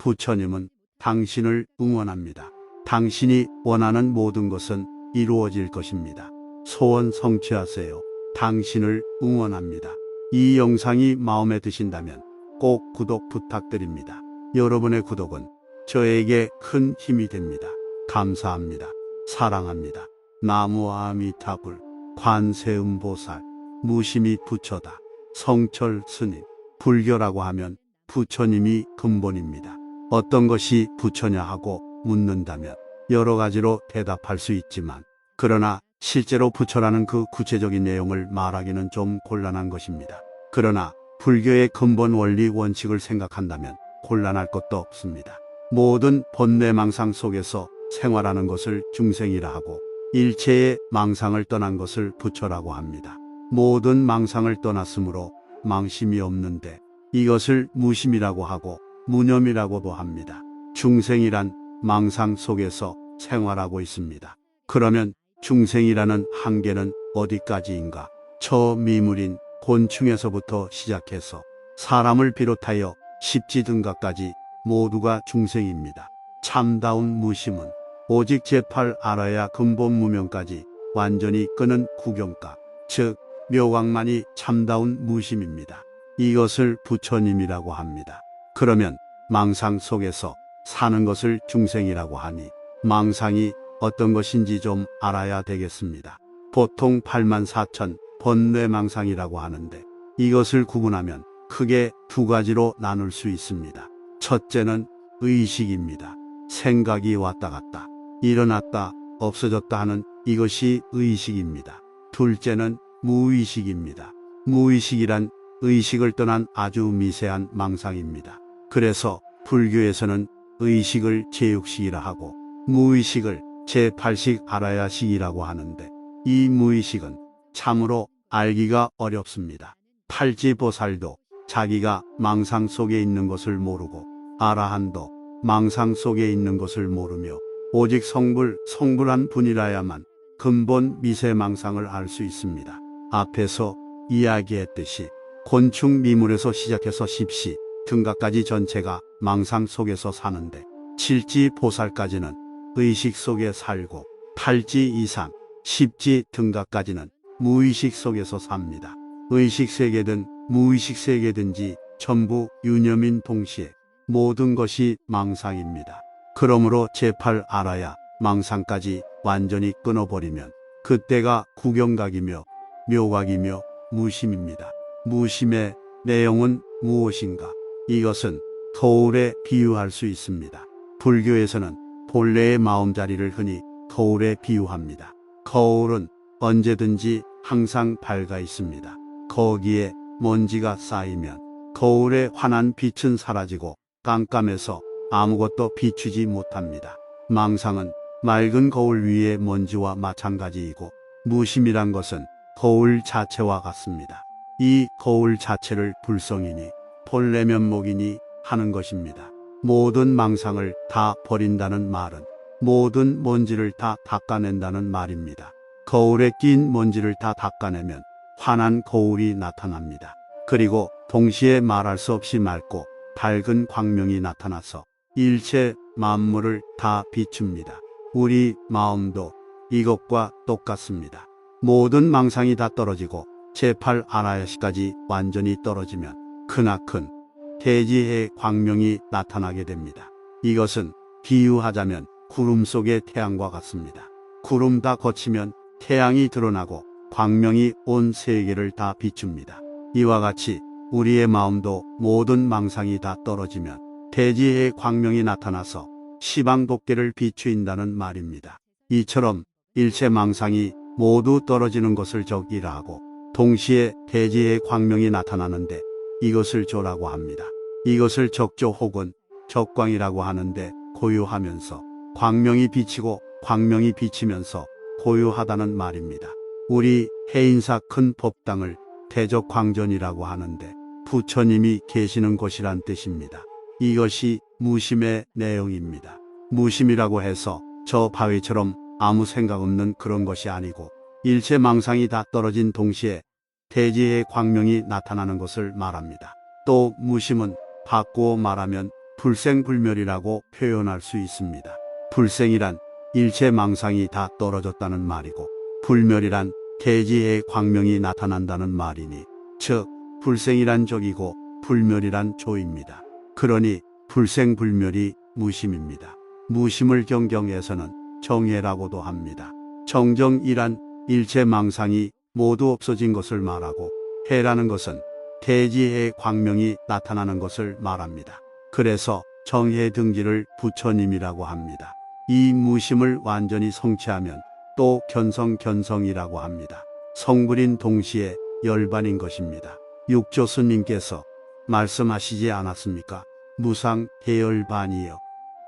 부처님은 당신을 응원합니다. 당신이 원하는 모든 것은 이루어질 것입니다. 소원 성취하세요. 당신을 응원합니다. 이 영상이 마음에 드신다면 꼭 구독 부탁드립니다. 여러분의 구독은 저에게 큰 힘이 됩니다. 감사합니다. 사랑합니다. 나무 아미타불, 관세음보살, 무심히 부처다. 성철 스님, 불교라고 하면 부처님이 근본입니다. 어떤 것이 부처냐 하고 묻는다면 여러 가지로 대답할 수 있지만, 그러나 실제로 부처라는 그 구체적인 내용을 말하기는 좀 곤란한 것입니다. 그러나 불교의 근본 원리 원칙을 생각한다면 곤란할 것도 없습니다. 모든 번뇌망상 속에서 생활하는 것을 중생이라 하고, 일체의 망상을 떠난 것을 부처라고 합니다. 모든 망상을 떠났으므로 망심이 없는데 이것을 무심이라고 하고 무념이라고도 합니다. 중생이란 망상 속에서 생활하고 있습니다. 그러면 중생이라는 한계는 어디까지인가? 저 미물인 곤충에서부터 시작해서 사람을 비롯하여 십지등가까지 모두가 중생입니다. 참다운 무심은 오직 제팔 알아야 근본 무명까지 완전히 끄는 구경가, 즉 묘광만이 참다운 무심입니다. 이것을 부처님이라고 합니다. 그러면 망상 속에서 사는 것을 중생이라고 하니 망상이 어떤 것인지 좀 알아야 되겠습니다. 보통 84,000 번뇌망상이라고 하는데, 이것을 구분하면 크게 두 가지로 나눌 수 있습니다. 첫째는 의식입니다. 생각이 왔다 갔다, 일어났다 없어졌다 하는 이것이 의식입니다. 둘째는 무의식입니다. 무의식이란 의식을 떠난 아주 미세한 망상입니다. 그래서 불교에서는 의식을 제6식이라 하고 무의식을 제8식 알아야식이라고 하는데, 이 무의식은 참으로 알기가 어렵습니다. 팔지보살도 자기가 망상 속에 있는 것을 모르고, 아라한도 망상 속에 있는 것을 모르며, 오직 성불한 분이라야만 근본 미세망상을 알 수 있습니다. 앞에서 이야기했듯이 곤충 미물에서 시작해서 십시 등가까지 전체가 망상 속에서 사는데, 칠지 보살까지는 의식 속에 살고, 팔지 이상, 십지 등가까지는 무의식 속에서 삽니다. 의식 세계든 무의식 세계든지 전부 유념인 동시에 모든 것이 망상입니다. 그러므로 제팔 알아야 망상까지 완전히 끊어버리면 그때가 구경각이며 묘각이며 무심입니다. 무심의 내용은 무엇인가? 이것은 거울에 비유할 수 있습니다. 불교에서는 본래의 마음자리를 흔히 거울에 비유합니다. 거울은 언제든지 항상 밝아 있습니다. 거기에 먼지가 쌓이면 거울의 환한 빛은 사라지고 깜깜해서 아무것도 비추지 못합니다. 망상은 맑은 거울 위의 먼지와 마찬가지이고, 무심이란 것은 거울 자체와 같습니다. 이 거울 자체를 불성이니 본래 면목이니 하는 것입니다. 모든 망상을 다 버린다는 말은 모든 먼지를 다 닦아낸다는 말입니다. 거울에 낀 먼지를 다 닦아내면 환한 거울이 나타납니다. 그리고 동시에 말할 수 없이 맑고 밝은 광명이 나타나서 일체 만물을 다 비춥니다. 우리 마음도 이것과 똑같습니다. 모든 망상이 다 떨어지고 제8 아라야시까지 완전히 떨어지면 크나큰 대지의 광명이 나타나게 됩니다. 이것은 비유하자면 구름 속의 태양과 같습니다. 구름 다 거치면 태양이 드러나고 광명이 온 세계를 다 비춥니다. 이와 같이 우리의 마음도 모든 망상이 다 떨어지면 대지의 광명이 나타나서 시방독계를 비추인다는 말입니다. 이처럼 일체 망상이 모두 떨어지는 것을 적이라 하고, 동시에 대지의 광명이 나타나는데 이것을 조라고 합니다. 이것을 적조 혹은 적광이라고 하는데, 고요하면서 광명이 비치고 광명이 비치면서 고요하다는 말입니다. 우리 해인사 큰 법당을 대적광전이라고 하는데 부처님이 계시는 곳이란 뜻입니다. 이것이 무심의 내용입니다. 무심이라고 해서 저 바위처럼 아무 생각 없는 그런 것이 아니고, 일체 망상이 다 떨어진 동시에 대지의 광명이 나타나는 것을 말합니다. 또 무심은 바꾸어 말하면 불생불멸이라고 표현할 수 있습니다. 불생이란 일체 망상이 다 떨어졌다는 말이고, 불멸이란 대지의 광명이 나타난다는 말이니, 즉 불생이란 적이고 불멸이란 조입니다. 그러니 불생불멸이 무심입니다. 무심을 경경에서는 정해라고도 합니다. 정정이란 일체 망상이 모두 없어진 것을 말하고, 해라는 것은 대지의 광명이 나타나는 것을 말합니다. 그래서 정해 등지를 부처님이라고 합니다. 이 무심을 완전히 성취하면 또 견성이라고 합니다. 성불인 동시에 열반인 것입니다. 육조 스님께서 말씀하시지 않았습니까? 무상 대열반이여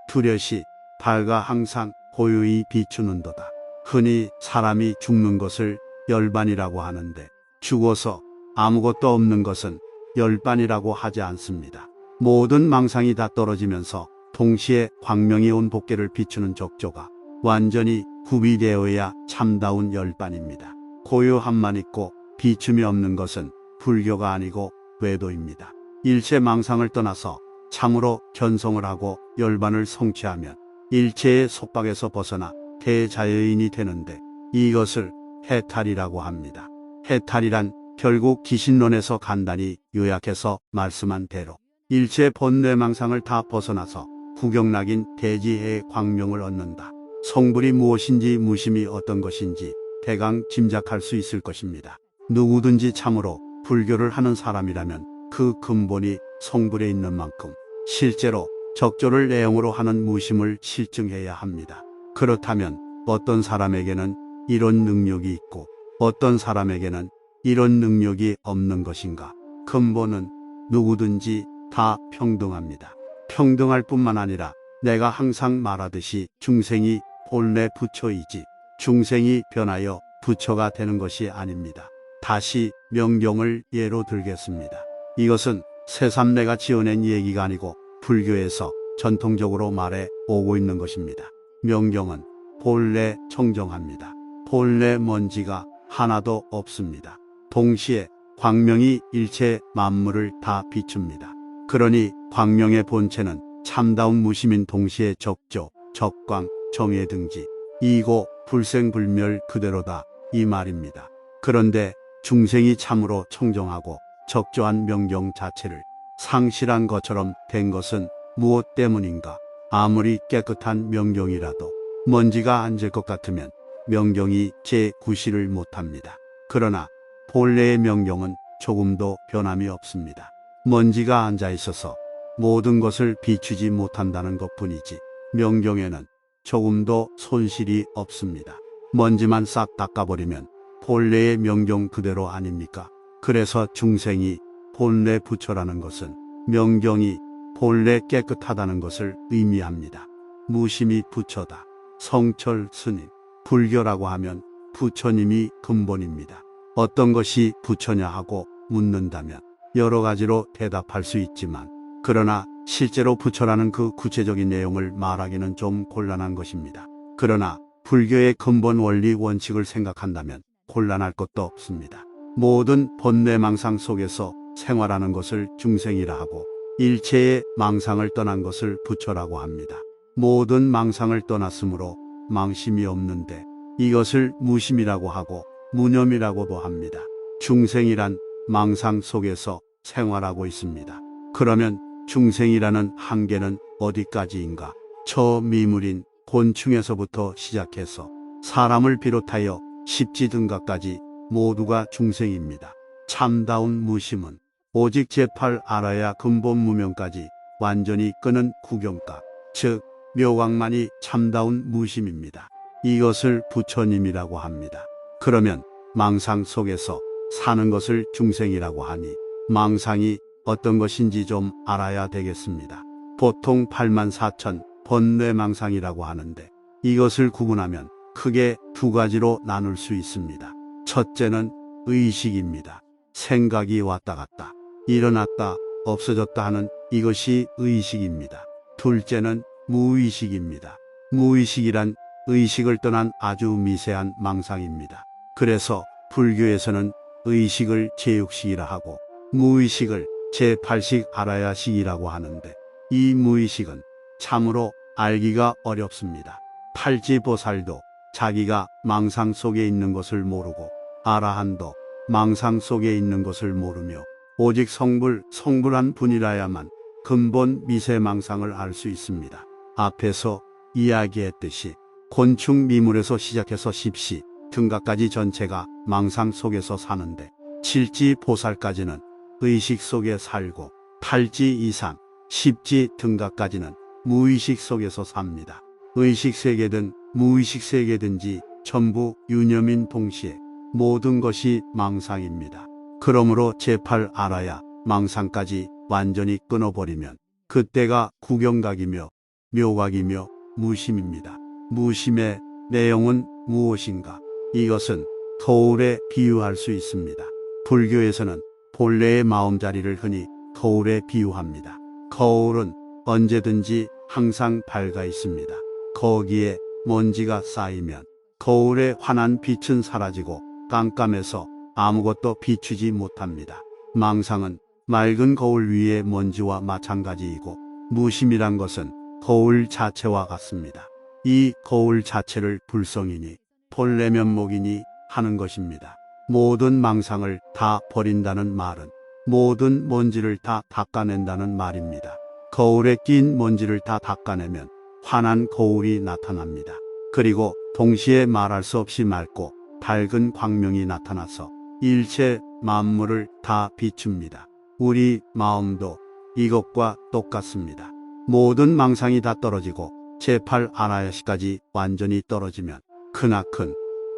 두려시 발가 항상 고요히 비추는도다. 흔히 사람이 죽는 것을 열반이라고 하는데, 죽어서 아무것도 없는 것은 열반이라고 하지 않습니다. 모든 망상이 다 떨어지면서 동시에 광명이 온 법계를 비추는 적조가 완전히 구비되어야 참다운 열반입니다. 고요함만 있고 비춤이 없는 것은 불교가 아니고 외도입니다. 일체 망상을 떠나서 참으로 견성을 하고 열반을 성취하면 일체의 속박에서 벗어나 대자여인이 되는데, 이것을 해탈이라고 합니다. 해탈이란 결국 기신론에서 간단히 요약해서 말씀한 대로 일체 번뇌망상을 다 벗어나서 구경락인 대지의 광명을 얻는다. 성불이 무엇인지 무심이 어떤 것인지 대강 짐작할 수 있을 것입니다. 누구든지 참으로 불교를 하는 사람이라면 그 근본이 성불에 있는 만큼 실제로 적조를 내용으로 하는 무심을 실증해야 합니다. 그렇다면 어떤 사람에게는 이런 능력이 있고 어떤 사람에게는 이런 능력이 없는 것인가? 근본은 누구든지 다 평등합니다. 평등할 뿐만 아니라 내가 항상 말하듯이 중생이 본래 부처이지 중생이 변하여 부처가 되는 것이 아닙니다. 다시 명경을 예로 들겠습니다. 이것은 새삼내가 지어낸 얘기가 아니고 불교에서 전통적으로 말해 오고 있는 것입니다. 명경은 본래 청정합니다. 본래 먼지가 하나도 없습니다. 동시에 광명이 일체 만물을 다 비춥니다. 그러니 광명의 본체는 참다운 무심인 동시에 적조, 적광, 정해 등지, 이고 불생불멸 그대로다 이 말입니다. 그런데 중생이 참으로 청정하고 적조한 명경 자체를 상실한 것처럼 된 것은 무엇 때문인가? 아무리 깨끗한 명경이라도 먼지가 앉을 것 같으면 명경이 제9시를 못합니다. 그러나 본래의 명경은 조금도 변함이 없습니다. 먼지가 앉아 있어서 모든 것을 비추지 못한다는 것뿐이지 명경에는 조금도 손실이 없습니다. 먼지만 싹 닦아버리면 본래의 명경 그대로 아닙니까? 그래서 중생이 본래 부처라는 것은 명경이 본래 깨끗하다는 것을 의미합니다. 무심이 부처다. 성철 스님, 불교라고 하면 부처님이 근본입니다. 어떤 것이 부처냐 하고 묻는다면 여러 가지로 대답할 수 있지만, 그러나 실제로 부처라는 그 구체적인 내용을 말하기는 좀 곤란한 것입니다. 그러나 불교의 근본 원리 원칙을 생각한다면 곤란할 것도 없습니다. 모든 번뇌망상 속에서 생활하는 것을 중생이라 하고 일체의 망상을 떠난 것을 부처라고 합니다. 모든 망상을 떠났으므로 망심이 없는데 이것을 무심이라고 하고 무념이라고도 합니다. 중생이란 망상 속에서 생활하고 있습니다. 그러면 중생이라는 한계는 어디까지인가? 저 미물인 곤충에서부터 시작해서 사람을 비롯하여 십지등가까지 모두가 중생입니다. 참다운 무심은 오직 제8 알아야 근본 무명까지 완전히 끄는 구경각, 즉 묘각만이 참다운 무심입니다. 이것을 부처님이라고 합니다. 그러면 망상 속에서 사는 것을 중생이라고 하니 망상이 어떤 것인지 좀 알아야 되겠습니다. 보통 84,000 번뇌망상이라고 하는데 이것을 구분하면 크게 두 가지로 나눌 수 있습니다. 첫째는 의식입니다. 생각이 왔다 갔다, 일어났다, 없어졌다 하는 이것이 의식입니다. 둘째는 무의식입니다. 무의식이란 의식을 떠난 아주 미세한 망상입니다. 그래서 불교에서는 의식을 제6식이라 하고 무의식을 제8식 알아야식이라고 하는데, 이 무의식은 참으로 알기가 어렵습니다. 팔지보살도 자기가 망상 속에 있는 것을 모르고 아라한도 망상 속에 있는 것을 모르며 오직 성불한 분이라야만 근본 미세망상을 알 수 있습니다. 앞에서 이야기했듯이 곤충 미물에서 시작해서 십시 등각까지 전체가 망상 속에서 사는데 칠지보살까지는 의식 속에 살고 팔지 이상 십지 등각까지는 무의식 속에서 삽니다. 의식 세계든 무의식 세계든지 전부 유념인 동시에 모든 것이 망상입니다. 그러므로 제8 알아야 망상까지 완전히 끊어버리면 그때가 구경각이며 묘각이며 무심입니다. 무심의 내용은 무엇인가? 이것은 거울에 비유할 수 있습니다. 불교에서는 본래의 마음자리를 흔히 거울에 비유합니다. 거울은 언제든지 항상 밝아 있습니다. 거기에 먼지가 쌓이면 거울의 환한 빛은 사라지고 깜깜해서 아무것도 비추지 못합니다. 망상은 맑은 거울 위의 먼지와 마찬가지이고 무심이란 것은 거울 자체와 같습니다. 이 거울 자체를 불성이니 본래 면목이니 하는 것입니다. 모든 망상을 다 버린다는 말은 모든 먼지를 다 닦아낸다는 말입니다. 거울에 낀 먼지를 다 닦아내면 환한 거울이 나타납니다. 그리고 동시에 말할 수 없이 맑고 밝은 광명이 나타나서 일체 만물을 다 비춥니다. 우리 마음도 이것과 똑같습니다. 모든 망상이 다 떨어지고 제8 아라야시까지 완전히 떨어지면 크나큰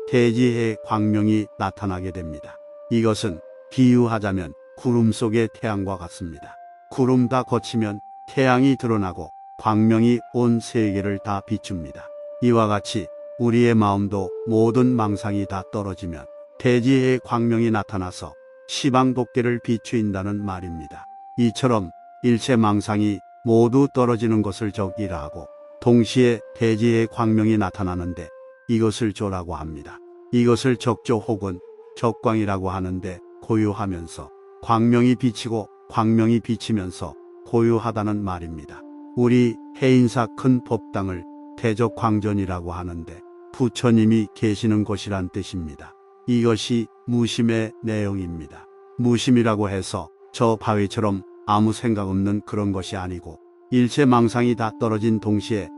대지의 광명이 나타나게 됩니다. 이것은 비유하자면 구름 속의 태양과 같습니다. 구름 다 거치면 태양이 드러나고 광명이 온 세계를 다 비춥니다. 이와 같이 우리의 마음도 모든 망상이 다 떨어지면 대지의 광명이 나타나서 시방독계를 비추인다는 말입니다. 이처럼 일체 망상이 모두 떨어지는 것을 적이라고 동시에 대지의 광명이 나타나는데 이것을 조라고 합니다. 이것을 적조 혹은 적광이라고 하는데 고요하면서 광명이 비치고 광명이 비치면서 고요하다는 말입니다. 우리 해인사 큰 법당을 대적광전이라고 하는데 부처님이 계시는 곳이란 뜻입니다. 이것이 무심의 내용입니다. 무심이라고 해서 저 바위처럼 아무 생각 없는 그런 것이 아니고 일체 망상이 다 떨어진 동시에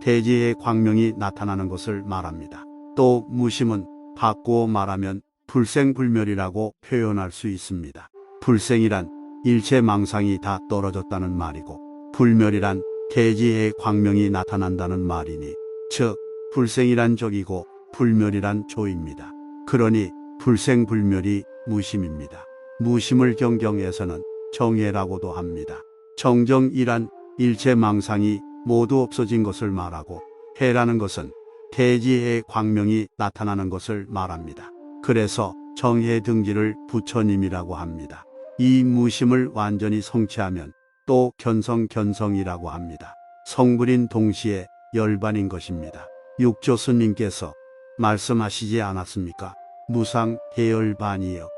대지의 광명이 나타나는 것을 말합니다. 또 무심은 바꾸어 말하면 불생불멸이라고 표현할 수 있습니다. 불생이란 일체 망상이 다 떨어졌다는 말이고 불멸이란 대지의 광명이 나타난다는 말이니 즉 불생이란 적이고 불멸이란 조입니다. 그러니 불생불멸이 무심입니다. 무심을 경경에서는 정예라고도 합니다. 정정이란 일체 망상이 모두 없어진 것을 말하고 해라는 것은 대지의 광명이 나타나는 것을 말합니다. 그래서 정해 등지를 부처님이라고 합니다. 이 무심을 완전히 성취하면 또 견성이라고 합니다. 성불인 동시에 열반인 것입니다. 육조 스님께서 말씀하시지 않았습니까? 무상 대열반이여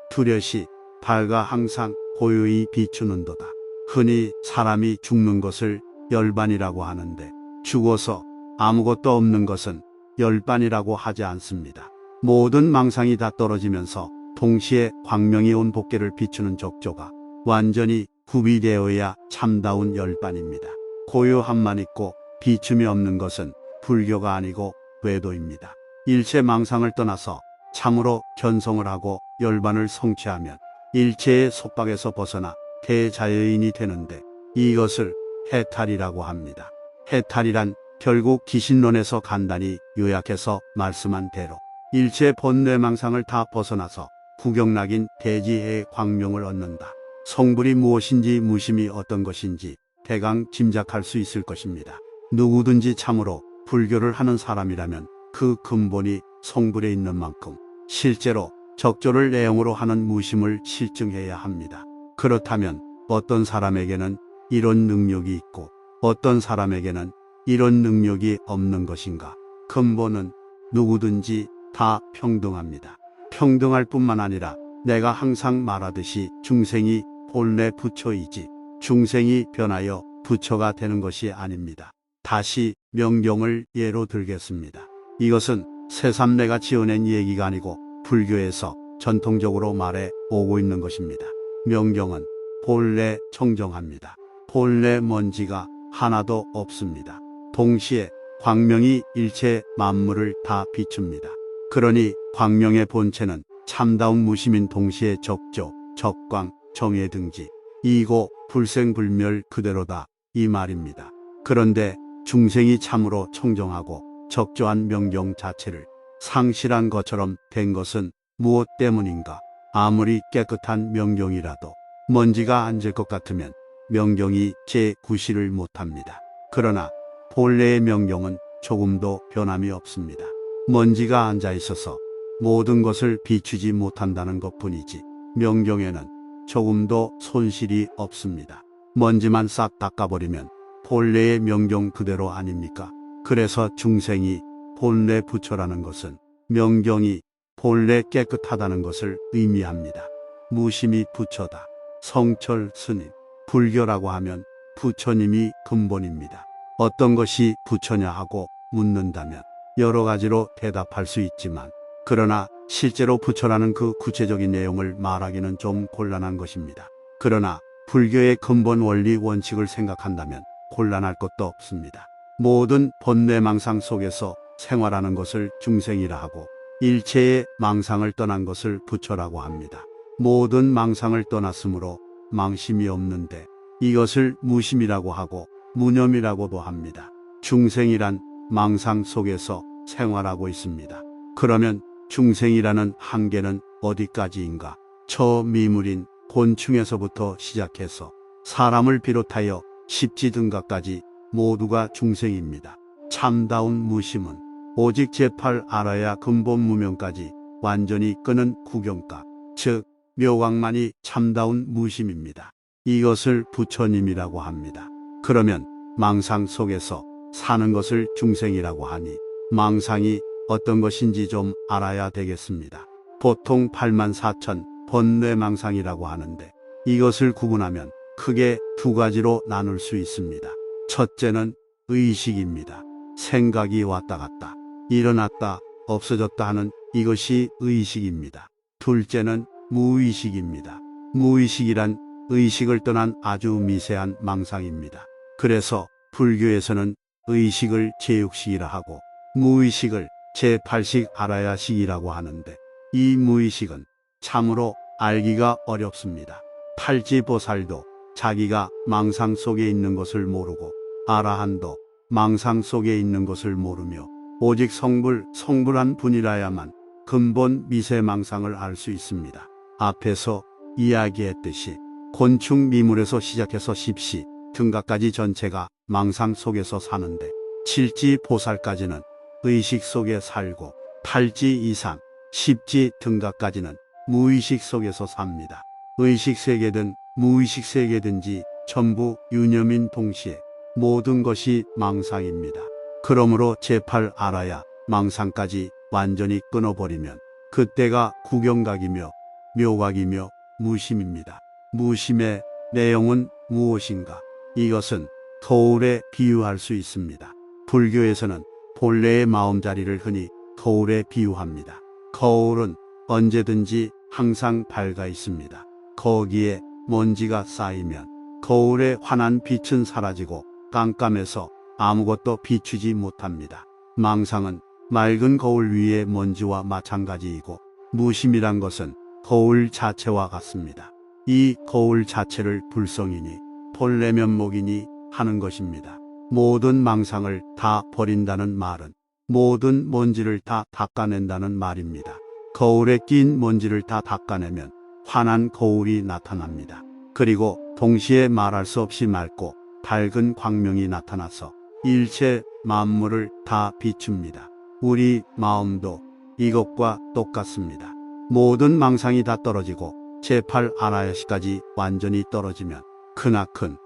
두려시 밝아 항상 고요히 비추는도다. 흔히 사람이 죽는 것을 열반이라고 하는데 죽어서 아무것도 없는 것은 열반이라고 하지 않습니다. 모든 망상이 다 떨어지면서 동시에 광명이 온 법계를 비추는 적조가 완전히 구비되어야 참다운 열반입니다. 고요함만 있고 비춤이 없는 것은 불교가 아니고 외도입니다. 일체 망상을 떠나서 참으로 견성을 하고 열반을 성취하면 일체의 속박에서 벗어나 대자여인이 되는데 이것을 해탈이라고 합니다. 해탈이란 결국 기신론에서 간단히 요약해서 말씀한 대로 일체 번뇌망상을 다 벗어나서 구경락인 대지의 광명을 얻는다. 성불이 무엇인지 무심이 어떤 것인지 대강 짐작할 수 있을 것입니다. 누구든지 참으로 불교를 하는 사람이라면 그 근본이 성불에 있는 만큼 실제로 적조를 내용으로 하는 무심을 실증해야 합니다. 그렇다면 어떤 사람에게는 이런 능력이 있고 어떤 사람에게는 이런 능력이 없는 것인가? 근본은 누구든지 다 평등합니다. 평등할 뿐만 아니라 내가 항상 말하듯이 중생이 본래 부처이지 중생이 변하여 부처가 되는 것이 아닙니다. 다시 명경을 예로 들겠습니다. 이것은 새삼내가 지어낸 얘기가 아니고 불교에서 전통적으로 말해 오고 있는 것입니다. 명경은 본래 청정합니다. 본래 먼지가 하나도 없습니다. 동시에 광명이 일체 만물을 다 비춥니다. 그러니 광명의 본체는 참다운 무심인 동시에 적조, 적광, 정의 등지, 이고 불생불멸 그대로다 이 말입니다. 그런데 중생이 참으로 청정하고 적조한 명경 자체를 상실한 것처럼 된 것은 무엇 때문인가? 아무리 깨끗한 명경이라도 먼지가 앉을 것 같으면 명경이 제9시를 못합니다. 그러나 본래의 명경은 조금도 변함이 없습니다. 먼지가 앉아 있어서 모든 것을 비추지 못한다는 것뿐이지 명경에는 조금도 손실이 없습니다. 먼지만 싹 닦아버리면 본래의 명경 그대로 아닙니까? 그래서 중생이 본래 부처라는 것은 명경이 본래 깨끗하다는 것을 의미합니다. 무심이 부처다. 성철 스님, 불교라고 하면 부처님이 근본입니다. 어떤 것이 부처냐 하고 묻는다면 여러 가지로 대답할 수 있지만 그러나 실제로 부처라는 그 구체적인 내용을 말하기는 좀 곤란한 것입니다. 그러나 불교의 근본 원리 원칙을 생각한다면 곤란할 것도 없습니다. 모든 번뇌망상 속에서 생활하는 것을 중생이라 하고 일체의 망상을 떠난 것을 부처라고 합니다. 모든 망상을 떠났으므로 망심이 없는데 이것을 무심이라고 하고 무념이라고도 합니다. 중생이란 망상 속에서 생활하고 있습니다. 그러면 중생이라는 한계는 어디까지인가? 저 미물인 곤충에서부터 시작해서 사람을 비롯하여 십지등가까지 모두가 중생입니다. 참다운 무심은 오직 제팔 알아야 근본 무명까지 완전히 끄는 구경가, 즉 묘광만이 참다운 무심입니다. 이것을 부처님이라고 합니다. 그러면 망상 속에서 사는 것을 중생이라고 하니 망상이 어떤 것인지 좀 알아야 되겠습니다. 보통 84,000 번뇌망상이라고 하는데 이것을 구분하면 크게 두 가지로 나눌 수 있습니다. 첫째는 의식입니다. 생각이 왔다 갔다, 일어났다, 없어졌다 하는 이것이 의식입니다. 둘째는 무의식입니다. 무의식이란 의식을 떠난 아주 미세한 망상입니다. 그래서 불교에서는 의식을 제6식이라 하고 무의식을 제8식 알아야식이라고 하는데 이 무의식은 참으로 알기가 어렵습니다. 팔지보살도 자기가 망상 속에 있는 것을 모르고 아라한도 망상 속에 있는 것을 모르며 오직 성불한 분이라야만 근본 미세망상을 알 수 있습니다. 앞에서 이야기했듯이 곤충 미물에서 시작해서 십시 등가까지 전체가 망상 속에서 사는데 칠지 보살까지는 의식 속에 살고 팔지 이상, 십지 등가까지는 무의식 속에서 삽니다. 의식 세계든 무의식 세계든지 전부 유념인 동시에 모든 것이 망상입니다. 그러므로 제팔 알아야 망상까지 완전히 끊어버리면 그때가 구경각이며 묘각이며 무심입니다. 무심의 내용은 무엇인가? 이것은 거울에 비유할 수 있습니다. 불교에서는 본래의 마음자리를 흔히 거울에 비유합니다. 거울은 언제든지 항상 밝아 있습니다. 거기에 먼지가 쌓이면 거울의 환한 빛은 사라지고 깜깜해서 아무것도 비추지 못합니다. 망상은 맑은 거울 위의 먼지와 마찬가지이고 무심이란 것은 거울 자체와 같습니다. 이 거울 자체를 불성이니 본래 면목이니 하는 것입니다. 모든 망상을 다 버린다는 말은 모든 먼지를 다 닦아낸다는 말입니다. 거울에 낀 먼지를 다 닦아내면 환한 거울이 나타납니다. 그리고 동시에 말할 수 없이 맑고 밝은 광명이 나타나서 일체 만물을 다 비춥니다. 우리 마음도 이것과 똑같습니다. 모든 망상이 다 떨어지고 제8 아라야시까지 완전히 떨어지면 크나큰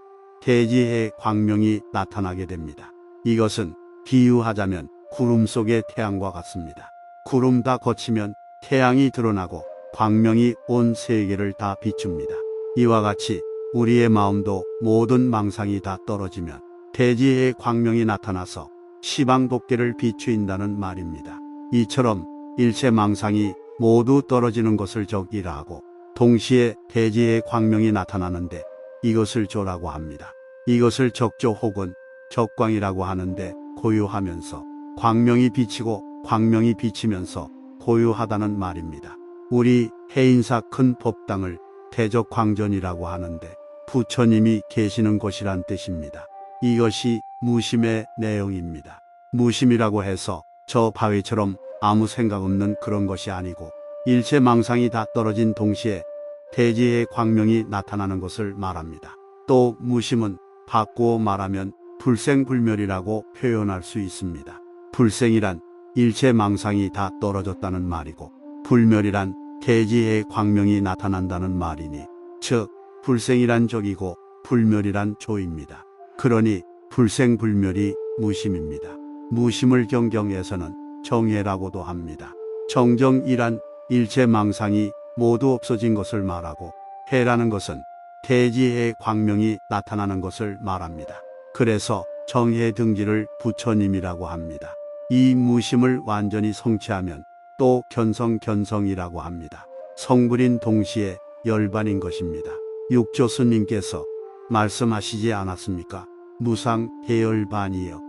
대지의 광명이 나타나게 됩니다. 이것은 비유하자면 구름 속의 태양과 같습니다. 구름 다 거치면 태양이 드러나고 광명이 온 세계를 다 비춥니다. 이와 같이 우리의 마음도 모든 망상이 다 떨어지면 대지의 광명이 나타나서 시방독계를 비추인다는 말입니다. 이처럼 일체 망상이 모두 떨어지는 것을 적이라고 동시에 대지의 광명이 나타나는데 이것을 조라고 합니다. 이것을 적조 혹은 적광이라고 하는데 고요하면서 광명이 비치고 광명이 비치면서 고요하다는 말입니다. 우리 해인사 큰 법당을 대적광전이라고 하는데 부처님이 계시는 곳이란 뜻입니다. 이것이 무심의 내용입니다. 무심이라고 해서 저 바위처럼 아무 생각 없는 그런 것이 아니고 일체 망상이 다 떨어진 동시에 대지의 광명이 나타나는 것을 말합니다. 또 무심은 바꾸어 말하면 불생불멸이라고 표현할 수 있습니다. 불생이란 일체 망상이 다 떨어졌다는 말이고 불멸이란 대지의 광명이 나타난다는 말이니 즉 불생이란 적이고 불멸이란 조입니다. 그러니 불생불멸이 무심입니다. 무심을 경경에서는 정해라고도 합니다. 정정이란 일체 망상이 모두 없어진 것을 말하고 해라는 것은 대지의 광명이 나타나는 것을 말합니다. 그래서 정해 등지를 부처님이라고 합니다. 이 무심을 완전히 성취하면 또 견성이라고 합니다. 성불인 동시에 열반인 것입니다. 육조 스님께서 말씀하시지 않았습니까? 무상해열반이여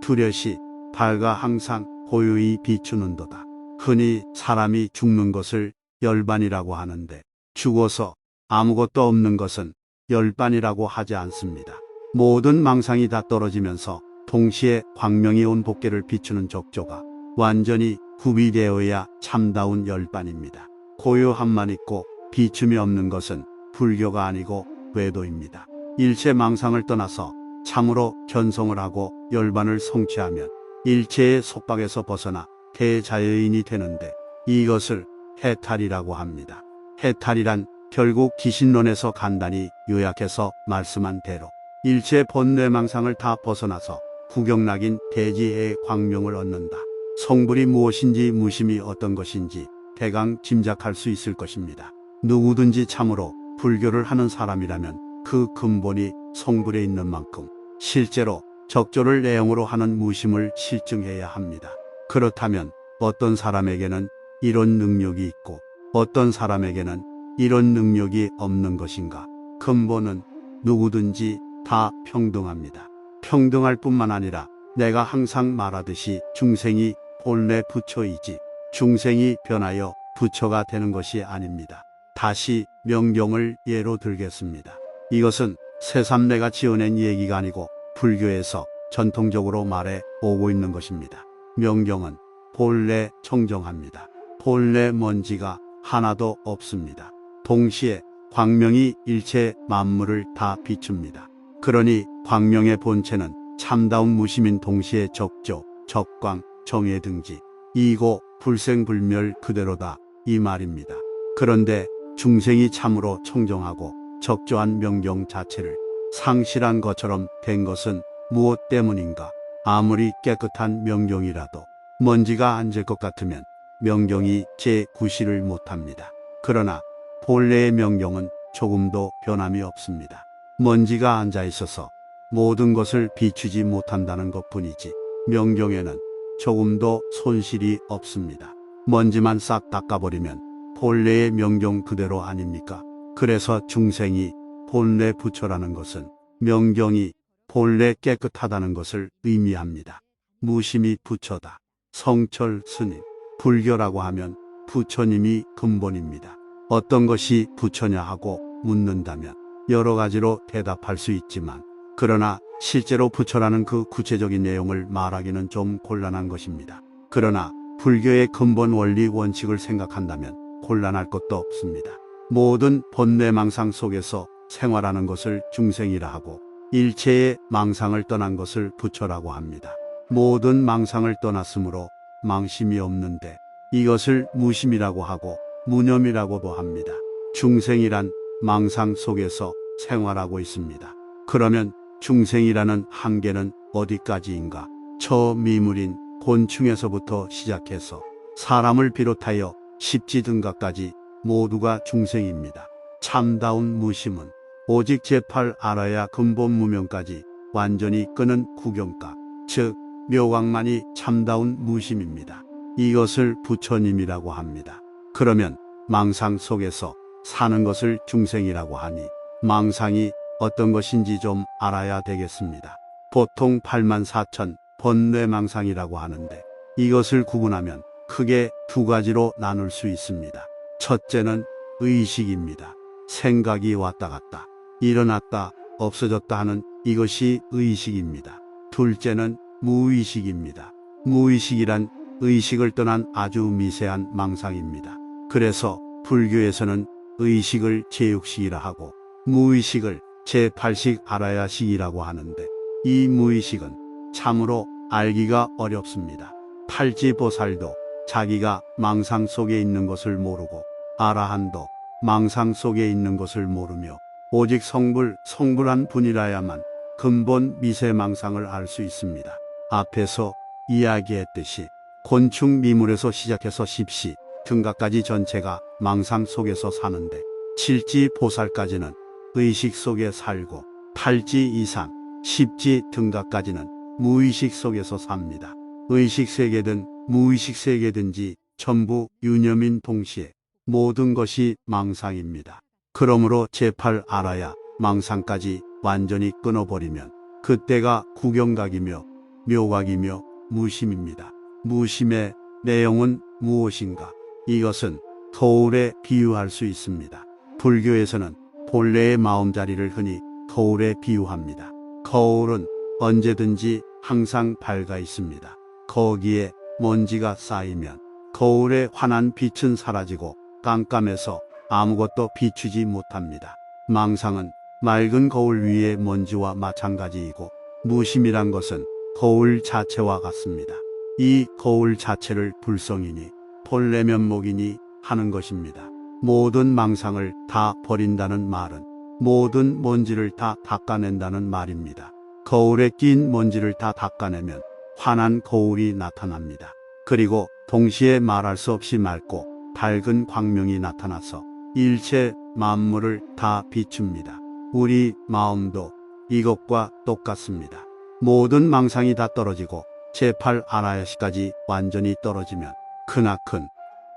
두려시 밝아 항상 고요히 비추는도다. 흔히 사람이 죽는 것을 열반이라고 하는데 죽어서 아무것도 없는 것은 열반이라고 하지 않습니다. 모든 망상이 다 떨어지면서 동시에 광명이 온 법계를 비추는 적조가 완전히 구비되어야 참다운 열반입니다. 고요함만 있고 비춤이 없는 것은 불교가 아니고 외도입니다. 일체 망상을 떠나서 참으로 견성을 하고 열반을 성취하면 일체의 속박에서 벗어나 대자여인이 되는데 이것을 해탈이라고 합니다. 해탈이란 결국 기신론에서 간단히 요약해서 말씀한 대로 일체 번뇌망상을 다 벗어나서 구경락인 대지의 광명을 얻는다. 성불이 무엇인지 무심이 어떤 것인지 대강 짐작할 수 있을 것입니다. 누구든지 참으로 불교를 하는 사람이라면 그 근본이 성불에 있는 만큼 실제로 적조를 내용으로 하는 무심을 실증해야 합니다. 그렇다면 어떤 사람에게는 이런 능력이 있고 어떤 사람에게는 이런 능력이 없는 것인가? 근본은 누구든지 다 평등합니다. 평등할 뿐만 아니라 내가 항상 말하듯이 중생이 본래 부처이지 중생이 변하여 부처가 되는 것이 아닙니다. 다시 명경을 예로 들겠습니다. 이것은 새삼내가 지어낸 얘기가 아니고 불교에서 전통적으로 말해 오고 있는 것입니다. 명경은 본래 청정합니다. 본래 먼지가 하나도 없습니다. 동시에 광명이 일체 만물을 다 비춥니다. 그러니 광명의 본체는 참다운 무심인 동시에 적조, 적광, 정해 등지, 이고 불생불멸 그대로다 이 말입니다. 그런데 중생이 참으로 청정하고 적조한 명경 자체를 상실한 것처럼 된 것은 무엇 때문인가? 아무리 깨끗한 명경이라도 먼지가 앉을 것 같으면 명경이 제9시를 못합니다. 그러나 본래의 명경은 조금도 변함이 없습니다. 먼지가 앉아 있어서 모든 것을 비추지 못한다는 것뿐이지 명경에는 조금도 손실이 없습니다. 먼지만 싹 닦아버리면 본래의 명경 그대로 아닙니까? 그래서 중생이 본래 부처라는 것은 명경이 본래 깨끗하다는 것을 의미합니다. 무심이 부처다. 성철 스님, 불교라고 하면 부처님이 근본입니다. 어떤 것이 부처냐 하고 묻는다면 여러 가지로 대답할 수 있지만 그러나 실제로 부처라는 그 구체적인 내용을 말하기는 좀 곤란한 것입니다. 그러나 불교의 근본 원리 원칙을 생각한다면 곤란할 것도 없습니다. 모든 번뇌망상 속에서 생활하는 것을 중생이라 하고 일체의 망상을 떠난 것을 부처라고 합니다. 모든 망상을 떠났으므로 망심이 없는데 이것을 무심이라고 하고 무념이라고도 합니다. 중생이란 망상 속에서 생활하고 있습니다. 그러면 중생이라는 한계는 어디까지인가? 저 미물인 곤충에서부터 시작해서 사람을 비롯하여 십지등가까지 모두가 중생입니다. 참다운 무심은 오직 제팔 알아야 근본 무명까지 완전히 끄는 구경각, 즉 묘각만이 참다운 무심입니다. 이것을 부처님이라고 합니다. 그러면 망상 속에서 사는 것을 중생이라고 하니 망상이 어떤 것인지 좀 알아야 되겠습니다. 보통 84,000 번뇌망상이라고 하는데 이것을 구분하면 크게 두 가지로 나눌 수 있습니다. 첫째는 의식입니다. 생각이 왔다 갔다, 일어났다, 없어졌다 하는 이것이 의식입니다. 둘째는 무의식입니다. 무의식이란 의식을 떠난 아주 미세한 망상입니다. 그래서 불교에서는 의식을 제6식이라 하고 무의식을 제8식 알아야식이라고 하는데 이 무의식은 참으로 알기가 어렵습니다. 팔지보살도 자기가 망상 속에 있는 것을 모르고 아라한도 망상 속에 있는 것을 모르며 오직 성불한 분이라야만 근본 미세망상을 알 수 있습니다. 앞에서 이야기했듯이 곤충 미물에서 시작해서 십시 등각까지 전체가 망상 속에서 사는데 칠지 보살까지는 의식 속에 살고 팔지 이상, 십지 등각까지는 무의식 속에서 삽니다. 의식 세계든 무의식 세계든지 전부 유념인 동시에 모든 것이 망상입니다. 그러므로 제팔 알아야 망상까지 완전히 끊어버리면 그때가 구경각이며 묘각이며 무심입니다. 무심의 내용은 무엇인가? 이것은 거울에 비유할 수 있습니다. 불교에서는 본래의 마음자리를 흔히 거울에 비유합니다. 거울은 언제든지 항상 밝아 있습니다. 거기에 먼지가 쌓이면 거울의 환한 빛은 사라지고 깜깜해서 아무것도 비추지 못합니다. 망상은 맑은 거울 위의 먼지와 마찬가지이고 무심이란 것은 거울 자체와 같습니다. 이 거울 자체를 불성이니 본래 면목이니 하는 것입니다. 모든 망상을 다 버린다는 말은 모든 먼지를 다 닦아낸다는 말입니다. 거울에 낀 먼지를 다 닦아내면 환한 거울이 나타납니다. 그리고 동시에 말할 수 없이 맑고 밝은 광명이 나타나서 일체 만물을 다 비춥니다. 우리 마음도 이것과 똑같습니다. 모든 망상이 다 떨어지고 제8 아라야시까지 완전히 떨어지면 크나큰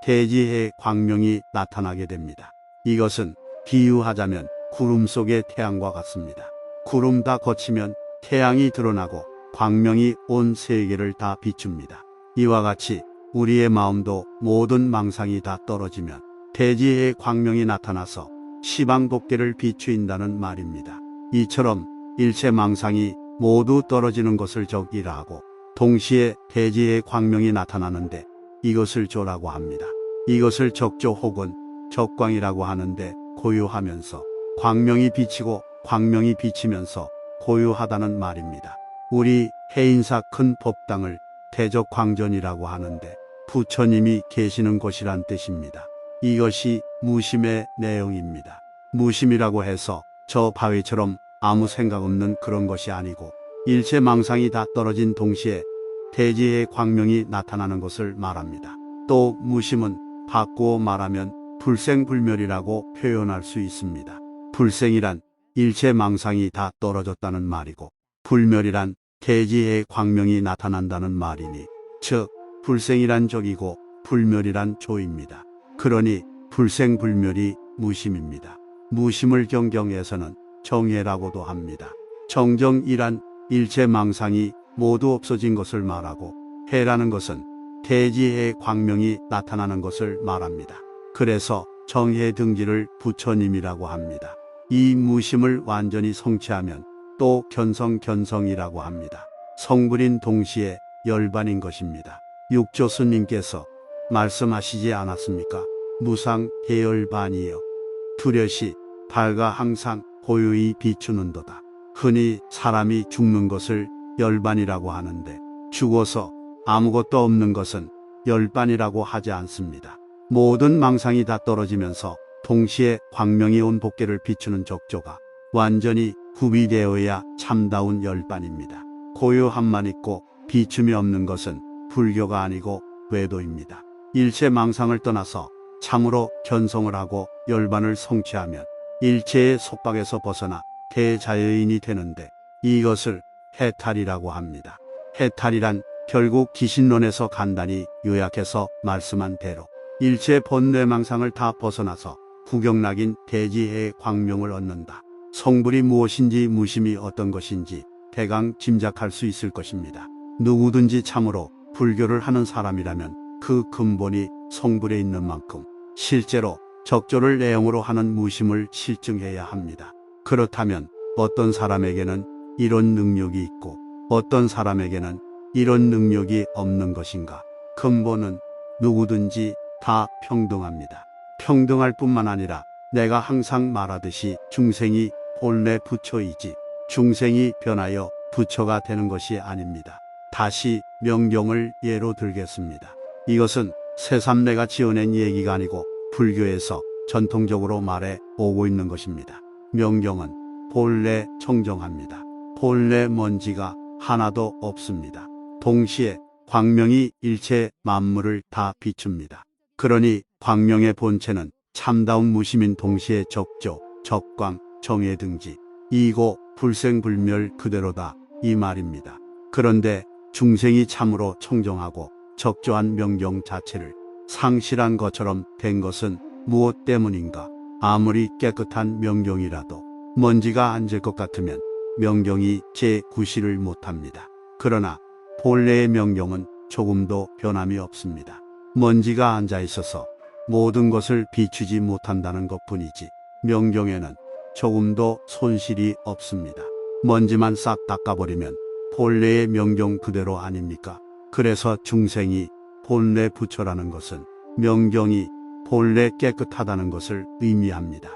대지의 광명이 나타나게 됩니다. 이것은 비유하자면 구름 속의 태양과 같습니다. 구름 다 거치면 태양이 드러나고 광명이 온 세계를 다 비춥니다. 이와 같이 우리의 마음도 모든 망상이 다 떨어지면 대지의 광명이 나타나서 시방독계를 비추인다는 말입니다. 이처럼 일체 망상이 모두 떨어지는 것을 적이라 하고 동시에 대지의 광명이 나타나는데 이것을 조라고 합니다. 이것을 적조 혹은 적광이라고 하는데 고요하면서 광명이 비치고 광명이 비치면서 고요하다는 말입니다. 우리 해인사 큰 법당을 대적광전이라고 하는데 부처님이 계시는 곳이란 뜻입니다. 이것이 무심의 내용입니다. 무심이라고 해서 저 바위처럼 아무 생각 없는 그런 것이 아니고 일체 망상이 다 떨어진 동시에 대지의 광명이 나타나는 것을 말합니다. 또 무심은 바꾸어 말하면 불생불멸이라고 표현할 수 있습니다. 불생이란 일체 망상이 다 떨어졌다는 말이고 불멸이란 대지의 광명이 나타난다는 말이니 즉 불생이란 적이고 불멸이란 조입니다. 그러니 불생불멸이 무심입니다. 무심을 경경에서는 정해라고도 합니다. 정정이란 일체 망상이 모두 없어진 것을 말하고 해라는 것은 대지의 광명이 나타나는 것을 말합니다. 그래서 정해 등지를 부처님이라고 합니다. 이 무심을 완전히 성취하면 또 견성이라고 합니다. 성불인 동시에 열반인 것입니다. 육조스님께서 말씀하시지 않았습니까? 무상 대열반이여 두려시 밝아 항상 고요히 비추는도다. 흔히 사람이 죽는 것을 열반이라고 하는데 죽어서 아무것도 없는 것은 열반이라고 하지 않습니다. 모든 망상이 다 떨어지면서 동시에 광명이 온 법계를 비추는 적조가 완전히 구비되어야 참다운 열반입니다. 고요함만 있고 비춤이 없는 것은 불교가 아니고 외도입니다. 일체 망상을 떠나서 참으로 견성을 하고 열반을 성취하면 일체의 속박에서 벗어나 대자연인이 되는데 이것을 해탈이라고 합니다. 해탈이란 결국 기신론에서 간단히 요약해서 말씀한 대로 일체 본뇌망상을 다 벗어나서 구경락인 대지해의 광명을 얻는다. 성불이 무엇인지 무심이 어떤 것인지 대강 짐작할 수 있을 것입니다. 누구든지 참으로 불교를 하는 사람이라면 그 근본이 성불에 있는 만큼 실제로 적조를 내용으로 하는 무심을 실증해야 합니다. 그렇다면 어떤 사람에게는 이런 능력이 있고 어떤 사람에게는 이런 능력이 없는 것인가? 근본은 누구든지 다 평등합니다. 평등할 뿐만 아니라 내가 항상 말하듯이 중생이 본래 부처이지 중생이 변하여 부처가 되는 것이 아닙니다. 다시 명경을 예로 들겠습니다. 이것은 새삼내가 지어낸 얘기가 아니고 불교에서 전통적으로 말해 오고 있는 것입니다. 명경은 본래 청정합니다. 본래 먼지가 하나도 없습니다. 동시에 광명이 일체 만물을 다 비춥니다. 그러니 광명의 본체는 참다운 무심인 동시에 적조, 적광, 정의 등지, 이고 불생불멸 그대로다 이 말입니다. 그런데 중생이 참으로 청정하고 적조한 명경 자체를 상실한 것처럼 된 것은 무엇 때문인가? 아무리 깨끗한 명경이라도 먼지가 앉을 것 같으면 명경이 제9시를 못합니다. 그러나 본래의 명경은 조금도 변함이 없습니다. 먼지가 앉아 있어서 모든 것을 비추지 못한다는 것뿐이지 명경에는 조금도 손실이 없습니다. 먼지만 싹 닦아버리면 본래의 명경 그대로 아닙니까? 그래서 중생이 본래 부처라는 것은 명경이 본래 깨끗하다는 것을 의미합니다.